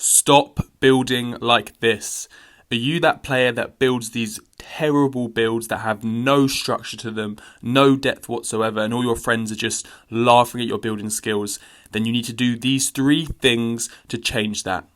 Stop building like this. Are you that player that builds these terrible builds that have no structure to them, no depth whatsoever, and all your friends are just laughing at your building skills? Then you need to do these 3 things to change that.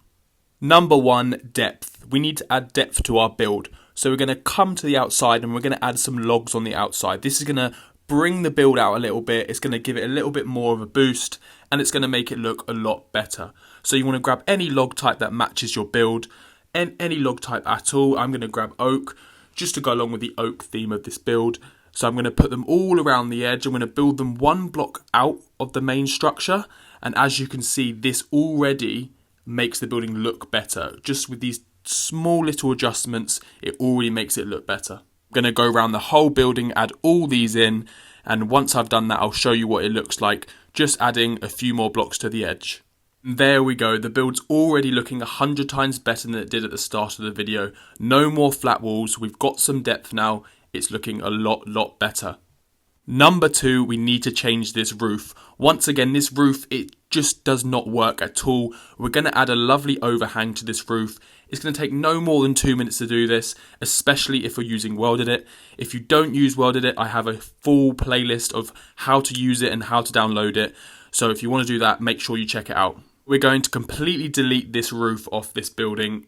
Number 1, depth. We need to add depth to our build. So we're going to come to the outside and we're going to add some logs on the outside. This is going to bring the build out a little bit. It's going to give it a little bit more of a boost and it's going to make it look a lot better. So you want to grab any log type that matches your build. And any log type at all. I'm going to grab oak just to go along with the oak theme of this build. So I'm going to put them all around the edge. I'm going to build them 1 block out of the main structure. And as you can see, this already makes the building look better. Just with these small little adjustments, it already makes it look better. I'm going to go around the whole building, add all these in. And once I've done that, I'll show you what it looks like. Just adding a few more blocks to the edge. There we go, the build's already looking 100 times better than it did at the start of the video. No more flat walls, we've got some depth now, it's looking a lot better. Number 2, we need to change this roof. Once again, this roof, it just does not work at all. We're going to add a lovely overhang to this roof. It's going to take no more than 2 minutes to do this, especially if we're using World Edit. If you don't use World Edit, I have a full playlist of how to use it and how to download it. So if you want to do that, make sure you check it out. We're going to completely delete this roof off this building.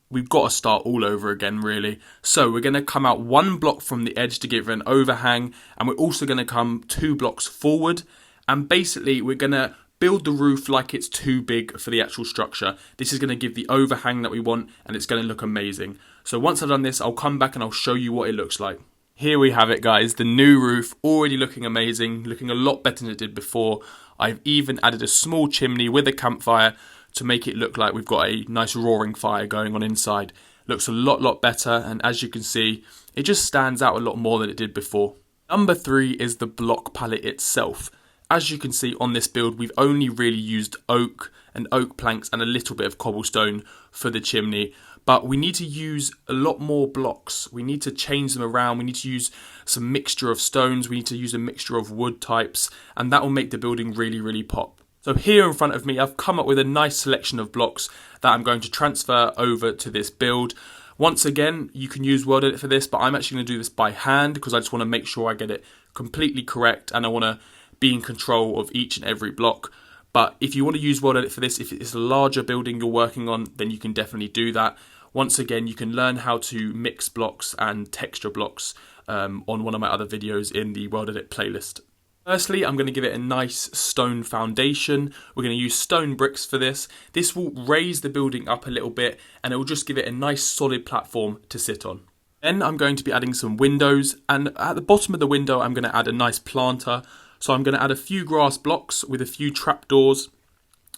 We've got to start all over again, really. So we're going to come out 1 block from the edge to give it an overhang. And we're also going to come 2 blocks forward. And basically, we're going to build the roof like it's too big for the actual structure. This is going to give the overhang that we want, and it's going to look amazing. So once I've done this, I'll come back and I'll show you what it looks like. Here we have it, guys. The new roof already looking amazing, looking a lot better than it did before. I've even added a small chimney with a campfire to make it look like we've got a nice roaring fire going on inside. Looks a lot better, and as you can see, it just stands out a lot more than it did before. Number 3 is the block palette itself. As you can see on this build, we've only really used oak and oak planks and a little bit of cobblestone for the chimney. But we need to use a lot more blocks. We need to change them around. We need to use some mixture of stones. We need to use a mixture of wood types. And that will make the building really pop. So here in front of me, I've come up with a nice selection of blocks that I'm going to transfer over to this build. Once again, you can use World Edit for this, but I'm actually going to do this by hand because I just want to make sure I get it completely correct. And I want to be in control of each and every block. But if you want to use World Edit for this, if it's a larger building you're working on, then you can definitely do that. Once again, you can learn how to mix blocks and texture blocks on one of my other videos in the World Edit playlist. Firstly, I'm going to give it a nice stone foundation. We're going to use stone bricks for this. This will raise the building up a little bit and it will just give it a nice solid platform to sit on. Then I'm going to be adding some windows, and at the bottom of the window I'm going to add a nice planter. So I'm going to add a few grass blocks with a few trapdoors.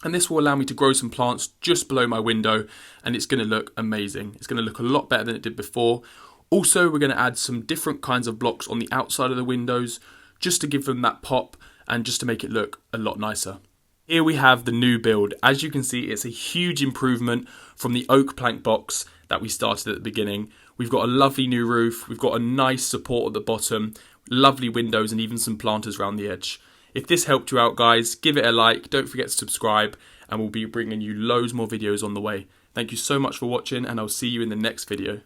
And this will allow me to grow some plants just below my window, and it's going to look amazing. It's going to look a lot better than it did before. Also, we're going to add some different kinds of blocks on the outside of the windows just to give them that pop and just to make it look a lot nicer. Here we have the new build. As you can see, it's a huge improvement from the oak plank box that we started at the beginning. We've got a lovely new roof. We've got a nice support at the bottom, lovely windows, and even some planters around the edge. If this helped you out, guys, give it a like, don't forget to subscribe, and we'll be bringing you loads more videos on the way. Thank you so much for watching, and I'll see you in the next video.